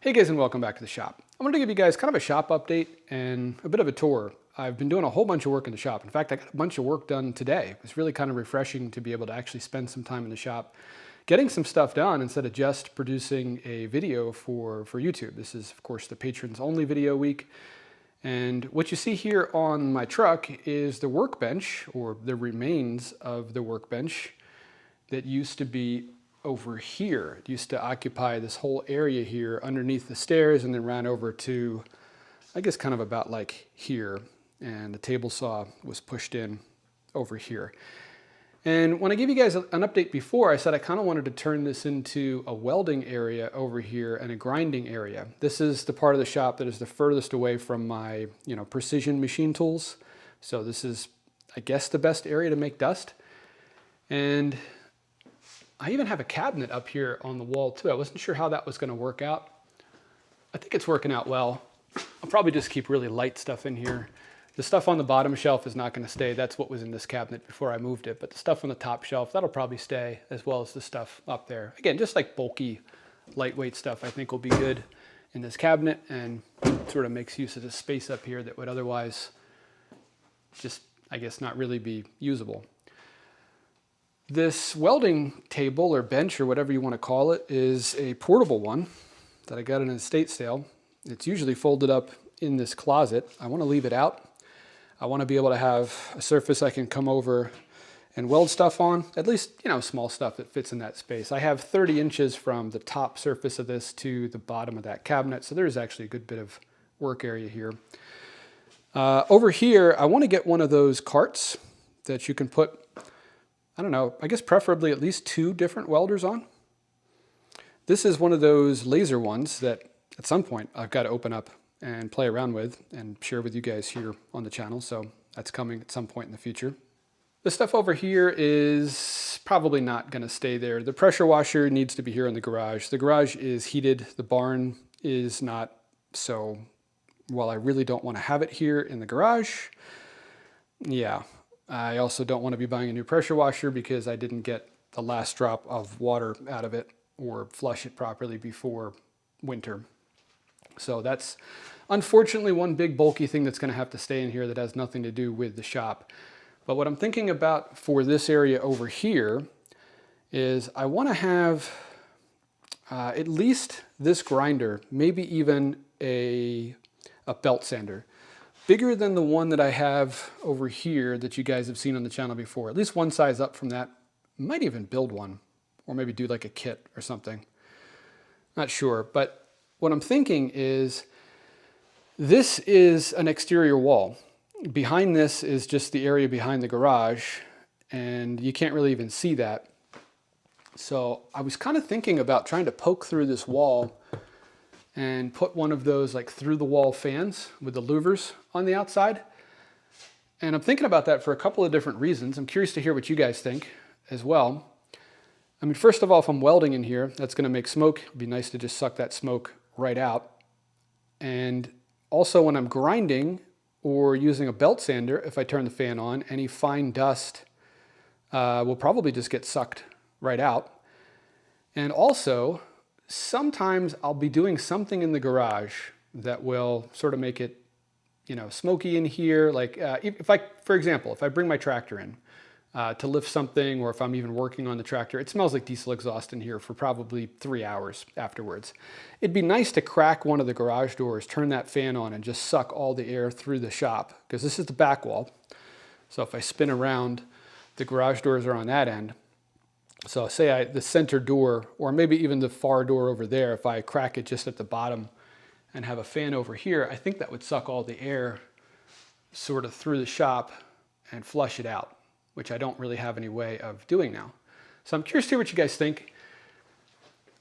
Hey guys, and welcome back to the shop. I wanted to give you guys kind of a shop update and a bit of a tour. I've been doing a whole bunch of work in the shop. In fact, I got a bunch of work done today. It's really kind of refreshing to be able to actually spend some time in the shop getting some stuff done instead of just producing a video for YouTube. This is, of course, the patrons only video week. And what you see here on my truck is the workbench, or the remains of the workbench that used to be over here. It used to occupy this whole area here underneath the stairs and then ran over to, I guess, kind of about like here. And the table saw was pushed in over here. And when I gave you guys an update before, I said I kind of wanted to turn this into a welding area over here and a grinding area. This is the part of the shop that is the furthest away from my, precision machine tools. So this is, I guess, the best area to make dust. And I even have a cabinet up here on the wall too. I wasn't sure how that was going to work out. I think it's working out well. I'll probably just keep really light stuff in here. The stuff on the bottom shelf is not going to stay. That's what was in this cabinet before I moved it. But the stuff on the top shelf, that'll probably stay, as well as the stuff up there. Again, just like bulky, lightweight stuff I think will be good in this cabinet, and sort of makes use of the space up here that would otherwise just, I guess, not really be usable. This welding table or bench or whatever you want to call it is a portable one that I got in an estate sale. It's usually folded up in this closet. I want to leave it out. I want to be able to have a surface I can come over and weld stuff on, at least, small stuff that fits in that space. I have 30 inches from the top surface of this to the bottom of that cabinet, so there's actually a good bit of work area here. Over here, I want to get one of those carts that you can put, I don't know, I guess preferably at least 2 different welders on. This is one of those laser ones that at some point I've got to open up and play around with and share with you guys here on the channel. So that's coming at some point in the future. The stuff over here is probably not going to stay there. The pressure washer needs to be here in the garage. The garage is heated. The barn is not. So while I really don't want to have it here in the garage, yeah. I also don't want to be buying a new pressure washer because I didn't get the last drop of water out of it or flush it properly before winter. So that's unfortunately one big bulky thing that's going to have to stay in here that has nothing to do with the shop. But what I'm thinking about for this area over here is I want to have at least this grinder, maybe even a belt sander. Bigger than the one that I have over here that you guys have seen on the channel before. At least one size up from that. Might even build one, or maybe do like a kit or something. Not sure, but what I'm thinking is this is an exterior wall. Behind this is just the area behind the garage, and you can't really even see that. So I was kind of thinking about trying to poke through this wall and put one of those like through the wall fans with the louvers on the outside. And I'm thinking about that for a couple of different reasons. I'm curious to hear what you guys think as well. I mean, first of all, if I'm welding in here, that's going to make smoke. It'd be nice to just suck that smoke right out. And also when I'm grinding or using a belt sander, if I turn the fan on, any fine dust will probably just get sucked right out. And also, sometimes I'll be doing something in the garage that will sort of make it, smoky in here. Like for example, if I bring my tractor in to lift something, or if I'm even working on the tractor, it smells like diesel exhaust in here for probably 3 hours afterwards. It'd be nice to crack one of the garage doors, turn that fan on, and just suck all the air through the shop, because this is the back wall. So if I spin around, the garage doors are on that end. So say the center door, or maybe even the far door over there, if I crack it just at the bottom and have a fan over here, I think that would suck all the air sort of through the shop and flush it out, which I don't really have any way of doing now. So I'm curious to hear what you guys think.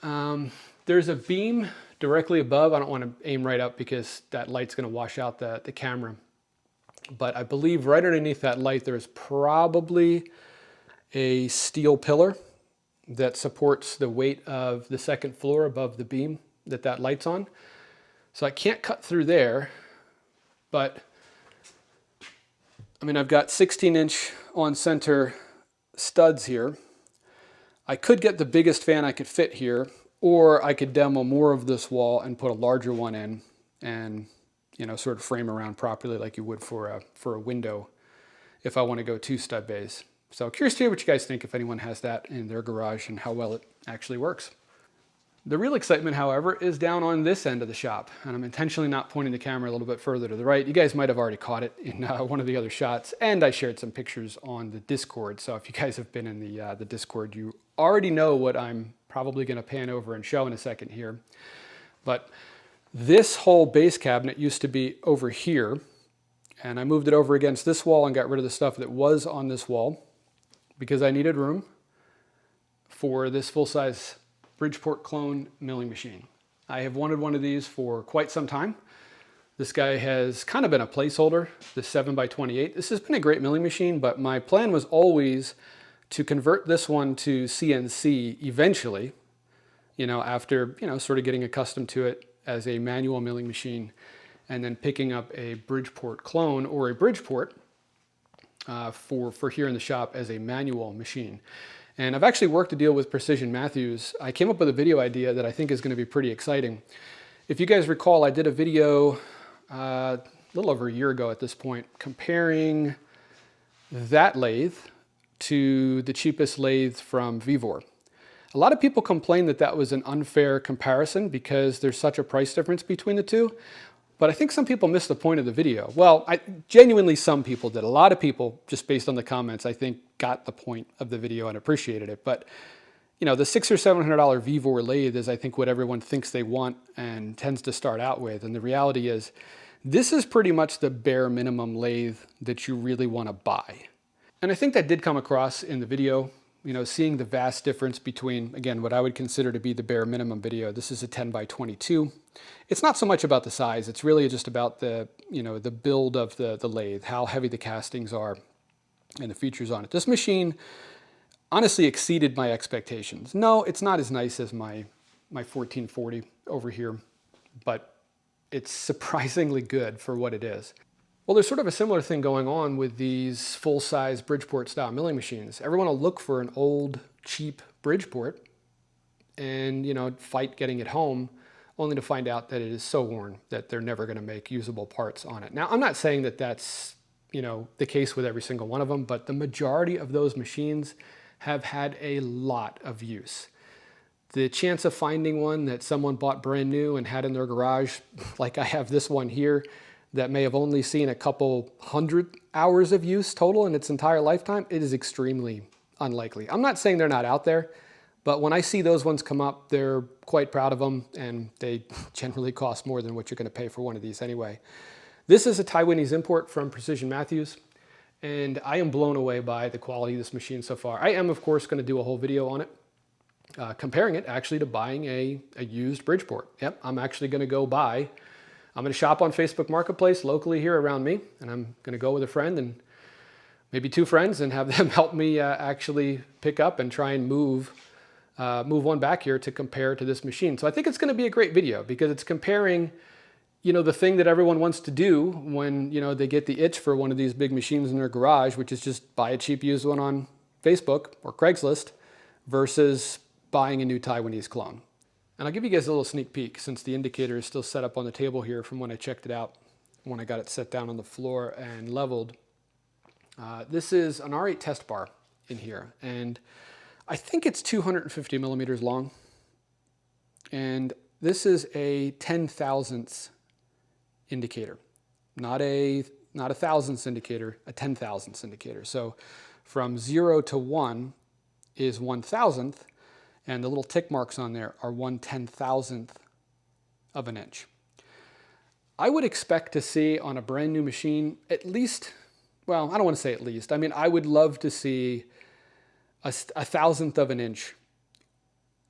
There's a beam directly above. I don't want to aim right up because that light's going to wash out the camera. But I believe right underneath that light there's probably a steel pillar that supports the weight of the second floor above the beam that light's on. So I can't cut through there, but I mean, I've got 16-inch on center studs here. I could get the biggest fan I could fit here, or I could demo more of this wall and put a larger one in and, you know, sort of frame around properly like you would for a window if I want to go 2 stud bays. So curious to hear what you guys think if anyone has that in their garage and how well it actually works. The real excitement, however, is down on this end of the shop, and I'm intentionally not pointing the camera a little bit further to the right. You guys might have already caught it in one of the other shots, and I shared some pictures on the Discord, so if you guys have been in the Discord, you already know what I'm probably going to pan over and show in a second here. But this whole base cabinet used to be over here, and I moved it over against this wall and got rid of the stuff that was on this wall because I needed room for this full-size Bridgeport clone milling machine. I have wanted one of these for quite some time. This guy has kind of been a placeholder, the 7x28. This has been a great milling machine, but my plan was always to convert this one to CNC eventually, you know, after, you know, sort of getting accustomed to it as a manual milling machine, and then picking up a Bridgeport clone or a Bridgeport for here in the shop as a manual machine. And I've actually worked a deal with Precision Matthews. I came up with a video idea that I think is going to be pretty exciting. If you guys recall, I did a video a little over a year ago at this point, comparing that lathe to the cheapest lathe from Vevor. A lot of people complain that that was an unfair comparison because there's such a price difference between the two. But I think some people missed the point of the video. Well, genuinely some people did. A lot of people, just based on the comments, I think got the point of the video and appreciated it. But, you know, the $600 or $700 Vevor lathe is, I think, what everyone thinks they want and tends to start out with. And the reality is, this is pretty much the bare minimum lathe that you really want to buy. And I think that did come across in the video. You know, seeing the vast difference between, again, what I would consider to be the bare minimum video. This is a 10x22. It's not so much about the size. It's really just about the, you know, the build of the lathe, how heavy the castings are, and the features on it. This machine honestly exceeded my expectations. No, it's not as nice as my 1440 over here, but it's surprisingly good for what it is. Well, there's sort of a similar thing going on with these full-size Bridgeport style milling machines. Everyone will look for an old, cheap Bridgeport and, you know, fight getting it home, only to find out that it is so worn that they're never going to make usable parts on it. Now, I'm not saying that that's, you know, the case with every single one of them, but the majority of those machines have had a lot of use. The chance of finding one that someone bought brand new and had in their garage, like I have this one here, that may have only seen a couple hundred hours of use total in its entire lifetime, it is extremely unlikely. I'm not saying they're not out there, but when I see those ones come up, they're quite proud of them, and they generally cost more than what you're going to pay for one of these anyway. This is a Taiwanese import from Precision Matthews, and I am blown away by the quality of this machine so far. I am, of course, going to do a whole video on it, comparing it actually to buying a used Bridgeport. Yep, I'm actually going to go buy. I'm going to shop on Facebook Marketplace locally here around me, and I'm going to go with a friend and maybe 2 friends and have them help me actually pick up and try and move one back here to compare to this machine. So I think it's going to be a great video because it's comparing, you know, the thing that everyone wants to do when, you know, they get the itch for one of these big machines in their garage, which is just buy a cheap used one on Facebook or Craigslist versus buying a new Taiwanese clone. And I'll give you guys a little sneak peek since the indicator is still set up on the table here from when I checked it out, when I got it set down on the floor and leveled. This is an R8 test bar in here, and I think it's 250 millimeters long. And this is a 10,000ths indicator, not a thousandths indicator, a 10,000ths indicator. So from 0 to 1 is 1,000th. And the little tick marks on there are 1/10,000th of an inch. I would expect to see on a brand new machine at least, well, I don't want to say at least. I mean, I would love to see a 1,000th of an inch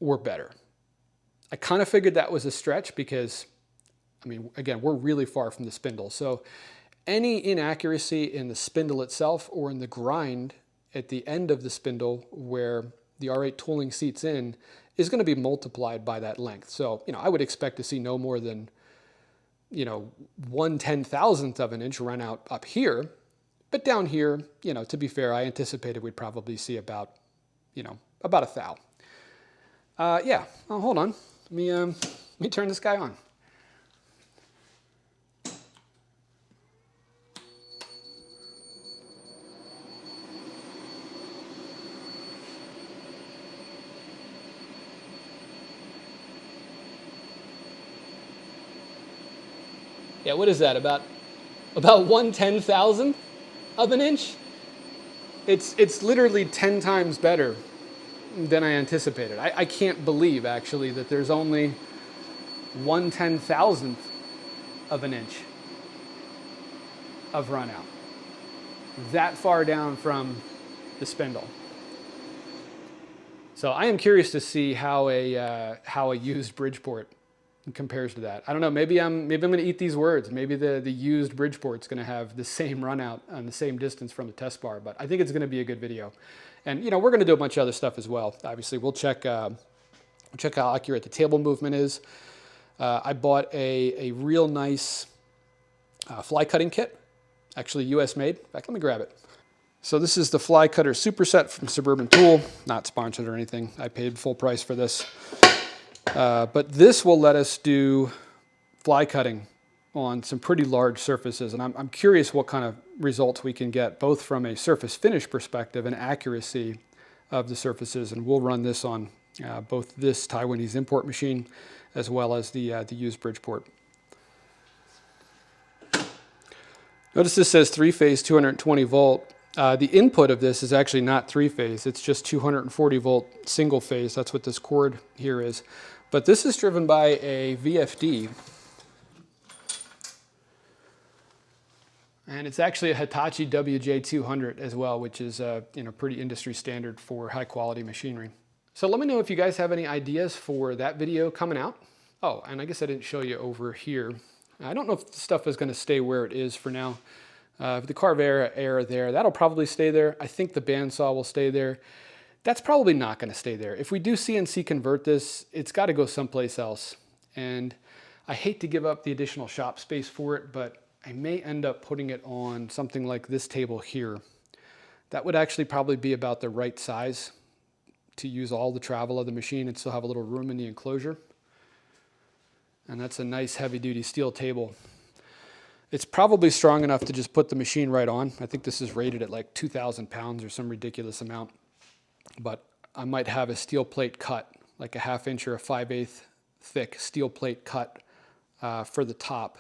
or better. I kind of figured that was a stretch because, I mean, again, we're really far from the spindle. So any inaccuracy in the spindle itself or in the grind at the end of the spindle where the R8 tooling seats in is going to be multiplied by that length. So, you know, I would expect to see no more than, you know, 1/10,000th of an inch run out up here. But down here, you know, to be fair, I anticipated we'd probably see about, you know, about a thou. Yeah, oh, hold on. Let me turn this guy on. Yeah, what is that, about 1/10,000th of an inch? It's literally 10 times better than I anticipated. I can't believe, actually, that there's only 1/10,000th of an inch of run out. That far down from the spindle. So I am curious to see how a used Bridgeport compares to that. I don't know. Maybe I'm going to eat these words. Maybe the used Bridgeport's going to have the same run out on the same distance from the test bar. But I think it's going to be a good video. And we're going to do a bunch of other stuff as well. Obviously, we'll check how accurate the table movement is. I bought a real nice fly cutting kit, actually US made. In fact, let me grab it. So this is the fly cutter superset from Suburban Tool, not sponsored or anything. I paid full price for this. But this will let us do fly cutting on some pretty large surfaces. And I'm curious what kind of results we can get, both from a surface finish perspective and accuracy of the surfaces. And we'll run this on both this Taiwanese import machine as well as the used Bridgeport. Notice this says 3-phase 220 volt. The input of this is actually not 3-phase, it's just 240 volt single phase. That's what this cord here is. But this is driven by a VFD. And it's actually a Hitachi WJ200 as well, which is pretty industry standard for high quality machinery. So let me know if you guys have any ideas for that video coming out. Oh, and I guess I didn't show you over here. I don't know if the stuff is going to stay where it is for now. The Carvera Air there, that'll probably stay there. I think the bandsaw will stay there. That's probably not going to stay there. If we do CNC convert this, it's got to go someplace else. And I hate to give up the additional shop space for it, but I may end up putting it on something like this table here. That would actually probably be about the right size to use all the travel of the machine and still have a little room in the enclosure. And that's a nice heavy-duty steel table. It's probably strong enough to just put the machine right on. I think this is rated at like 2,000 pounds or some ridiculous amount. But I might have a steel plate cut, like a 1/2 inch or a 5/8 thick steel plate cut for the top,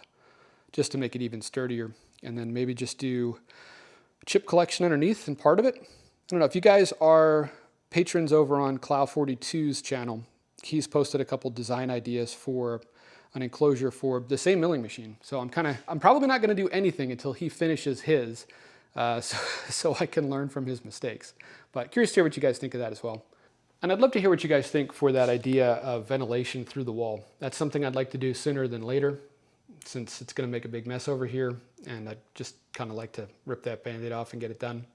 just to make it even sturdier. And then maybe just do a chip collection underneath and part of it. I don't know, if you guys are patrons over on Clow42's channel, he's posted a couple design ideas for an enclosure for the same milling machine. So I'm probably not going to do anything until he finishes his, so I can learn from his mistakes. But curious to hear what you guys think of that as well. And I'd love to hear what you guys think for that idea of ventilation through the wall. That's something I'd like to do sooner than later, since it's going to make a big mess over here, and I'd just kind of like to rip that Band-Aid off and get it done.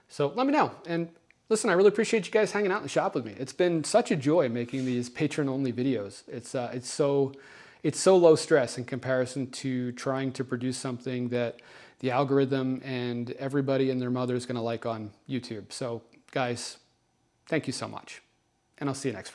So let me know. And listen, I really appreciate you guys hanging out in the shop with me. It's been such a joy making these patron-only videos. It's so low stress in comparison to trying to produce something that the algorithm and everybody and their mother is going to like on YouTube. So guys, thank you so much. And I'll see you next Friday.